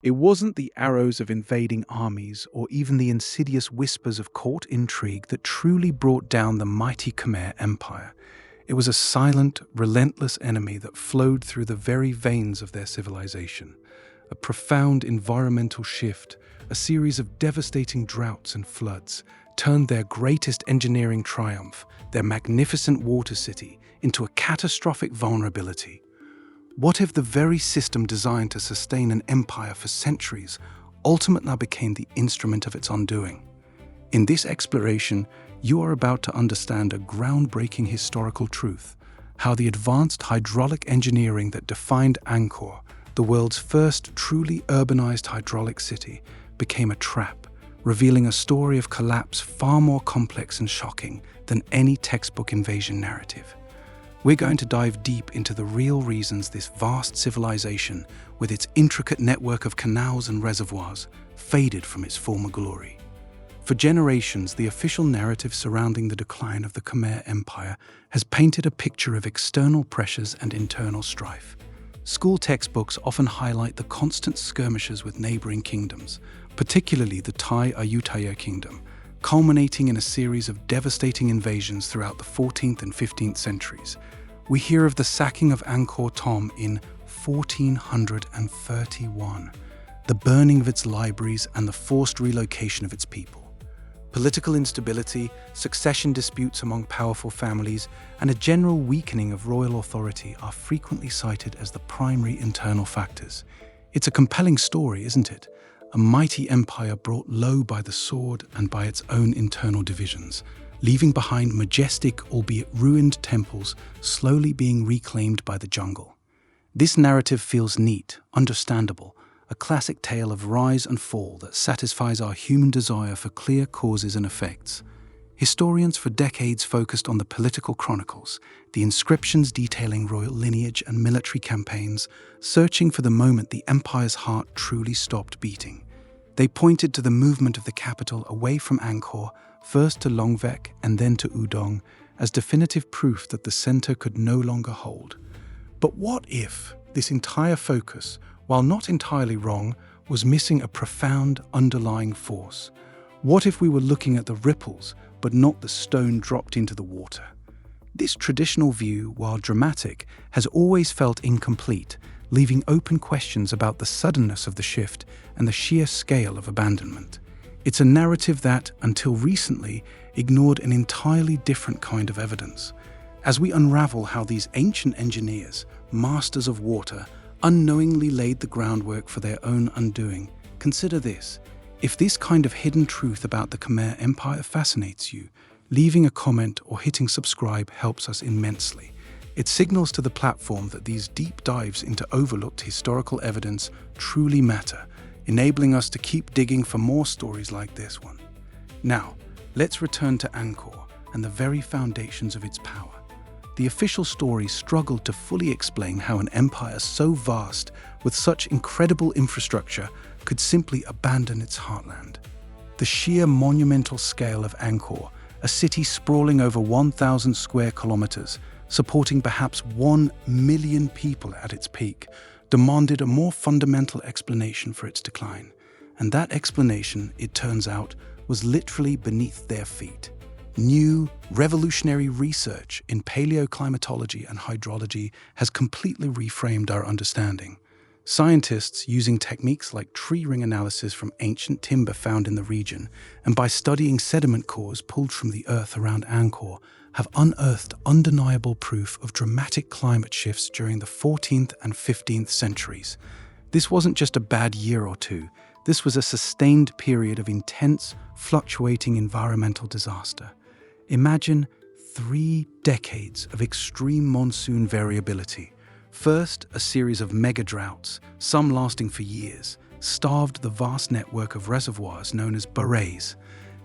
It wasn't the arrows of invading armies or even the insidious whispers of court intrigue that truly brought down the mighty Khmer Empire. It was a silent, relentless enemy that flowed through the very veins of their civilization. A profound environmental shift, a series of devastating droughts and floods, turned their greatest engineering triumph, their magnificent water city, into a catastrophic vulnerability. What if the very system designed to sustain an empire for centuries ultimately became the instrument of its undoing? In this exploration, you are about to understand a groundbreaking historical truth: how the advanced hydraulic engineering that defined Angkor, the world's first truly urbanized hydraulic city, became a trap, revealing a story of collapse far more complex and shocking than any textbook invasion narrative. We're going to dive deep into the real reasons this vast civilization, with its intricate network of canals and reservoirs, faded from its former glory. For generations, the official narrative surrounding the decline of the Khmer Empire has painted a picture of external pressures and internal strife. School textbooks often highlight the constant skirmishes with neighboring kingdoms, particularly the Thai Ayutthaya kingdom, culminating in a series of devastating invasions throughout the 14th and 15th centuries. We hear of the sacking of Angkor Thom in 1431, the burning of its libraries, and the forced relocation of its people. Political instability, succession disputes among powerful families, and a general weakening of royal authority are frequently cited as the primary internal factors. It's a compelling story, isn't it? A mighty empire brought low by the sword and by its own internal divisions, leaving behind majestic, albeit ruined temples slowly being reclaimed by the jungle. This narrative feels neat, understandable, a classic tale of rise and fall that satisfies our human desire for clear causes and effects. Historians for decades focused on the political chronicles, the inscriptions detailing royal lineage and military campaigns, searching for the moment the empire's heart truly stopped beating. They pointed to the movement of the capital away from Angkor, first to Longvek and then to Udong, as definitive proof that the center could no longer hold. But what if this entire focus, while not entirely wrong, was missing a profound underlying force? What if we were looking at the ripples, but not the stone dropped into the water? This traditional view, while dramatic, has always felt incomplete, leaving open questions about the suddenness of the shift and the sheer scale of abandonment. It's a narrative that, until recently, ignored an entirely different kind of evidence. As we unravel how these ancient engineers, masters of water, unknowingly laid the groundwork for their own undoing, consider this. If this kind of hidden truth about the Khmer Empire fascinates you, leaving a comment or hitting subscribe helps us immensely. It signals to the platform that these deep dives into overlooked historical evidence truly matter, enabling us to keep digging for more stories like this one. Now, let's return to Angkor and the very foundations of its power. The official story struggled to fully explain how an empire so vast, with such incredible infrastructure, could simply abandon its heartland. The sheer monumental scale of Angkor, a city sprawling over 1,000 square kilometers, supporting perhaps 1 million people at its peak, demanded a more fundamental explanation for its decline. And that explanation, it turns out, was literally beneath their feet. New, revolutionary research in paleoclimatology and hydrology has completely reframed our understanding. Scientists, using techniques like tree ring analysis from ancient timber found in the region, and by studying sediment cores pulled from the earth around Angkor, have unearthed undeniable proof of dramatic climate shifts during the 14th and 15th centuries. This wasn't just a bad year or two. This was a sustained period of intense, fluctuating environmental disaster. Imagine 3 decades of extreme monsoon variability. First, a series of mega droughts, some lasting for years, starved the vast network of reservoirs known as barrays.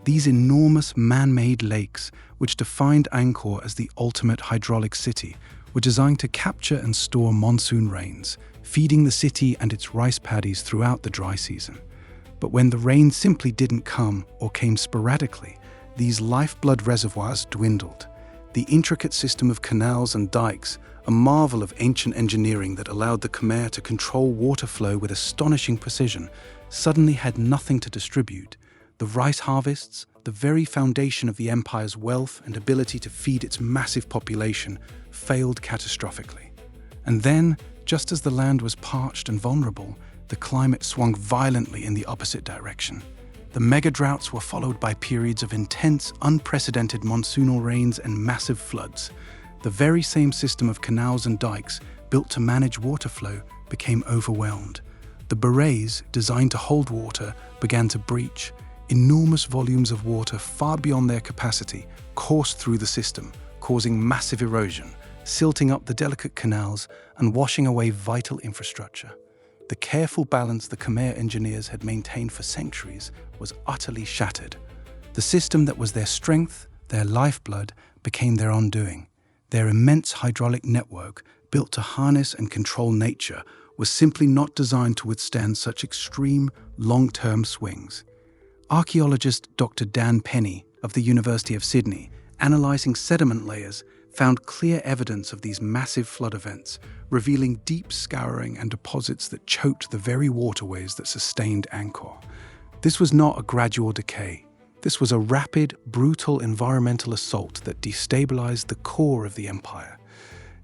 These enormous man-made lakes, which defined Angkor as the ultimate hydraulic city, were designed to capture and store monsoon rains, feeding the city and its rice paddies throughout the dry season. But when the rain simply didn't come or came sporadically, these lifeblood reservoirs dwindled. The intricate system of canals and dikes, a marvel of ancient engineering that allowed the Khmer to control water flow with astonishing precision, suddenly had nothing to distribute. The rice harvests, the very foundation of the empire's wealth and ability to feed its massive population, failed catastrophically. And then, just as the land was parched and vulnerable, the climate swung violently in the opposite direction. The mega-droughts were followed by periods of intense, unprecedented monsoonal rains and massive floods. The very same system of canals and dikes built to manage water flow became overwhelmed. The barrages, designed to hold water, began to breach. Enormous volumes of water far beyond their capacity coursed through the system, causing massive erosion, silting up the delicate canals and washing away vital infrastructure. The careful balance the Khmer engineers had maintained for centuries was utterly shattered. The system that was their strength, their lifeblood, became their undoing. Their immense hydraulic network, built to harness and control nature, was simply not designed to withstand such extreme, long-term swings. Archaeologist Dr. Dan Penny of the University of Sydney, analysing sediment layers, found clear evidence of these massive flood events, revealing deep scouring and deposits that choked the very waterways that sustained Angkor. This was not a gradual decay. This was a rapid, brutal environmental assault that destabilized the core of the empire.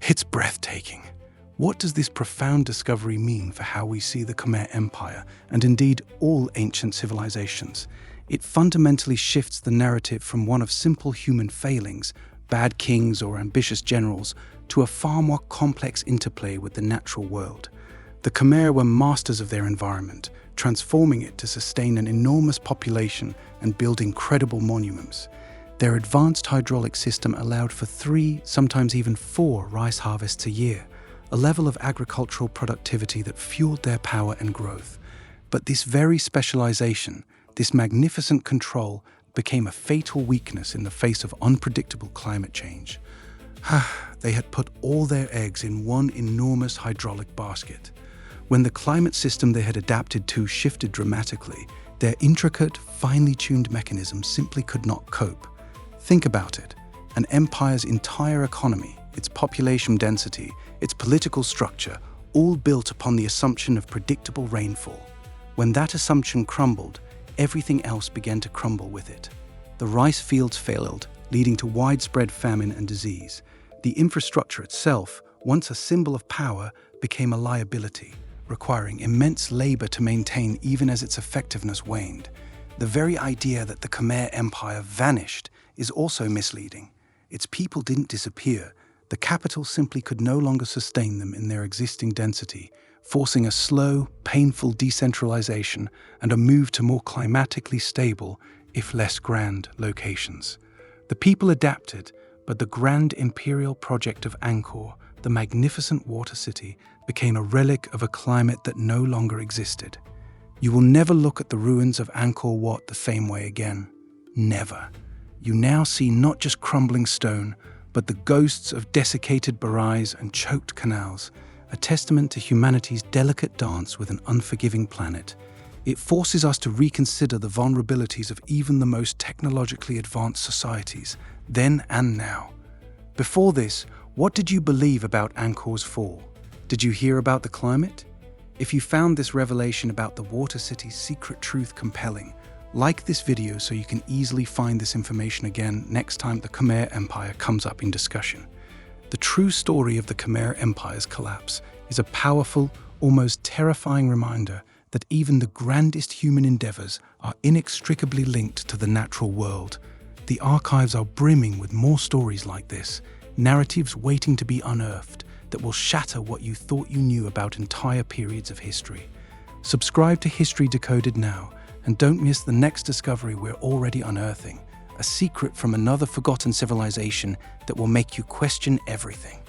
It's breathtaking. What does this profound discovery mean for how we see the Khmer Empire, and indeed all ancient civilizations? It fundamentally shifts the narrative from one of simple human failings, bad kings or ambitious generals, to a far more complex interplay with the natural world. The Khmer were masters of their environment, transforming it to sustain an enormous population and build incredible monuments. Their advanced hydraulic system allowed for 3, sometimes even 4 rice harvests a year, a level of agricultural productivity that fueled their power and growth. But this very specialization, this magnificent control, became a fatal weakness in the face of unpredictable climate change. They had put all their eggs in one enormous hydraulic basket. When the climate system they had adapted to shifted dramatically, their intricate, finely tuned mechanisms simply could not cope. Think about it. An empire's entire economy, its population density, its political structure, all built upon the assumption of predictable rainfall. When that assumption crumbled, everything else began to crumble with it. The rice fields failed, leading to widespread famine and disease. The infrastructure itself, once a symbol of power, became a liability, requiring immense labor to maintain even as its effectiveness waned. The very idea that the Khmer Empire vanished is also misleading. Its people didn't disappear. The capital simply could no longer sustain them in their existing density, forcing a slow, painful decentralization and a move to more climatically stable, if less grand, locations. The people adapted, but the grand imperial project of Angkor, the magnificent water city, became a relic of a climate that no longer existed. You will never look at the ruins of Angkor Wat the same way again. Never. You now see not just crumbling stone, but the ghosts of desiccated barrages and choked canals, a testament to humanity's delicate dance with an unforgiving planet. It forces us to reconsider the vulnerabilities of even the most technologically advanced societies, then and now. Before this, what did you believe about Angkor's fall? Did you hear about the climate? If you found this revelation about the water city's secret truth compelling, like this video so you can easily find this information again next time the Khmer Empire comes up in discussion. The true story of the Khmer Empire's collapse is a powerful, almost terrifying reminder that even the grandest human endeavors are inextricably linked to the natural world. The archives are brimming with more stories like this, narratives waiting to be unearthed that will shatter what you thought you knew about entire periods of history. Subscribe to History Decoded now, and don't miss the next discovery we're already unearthing, a secret from another forgotten civilization that will make you question everything.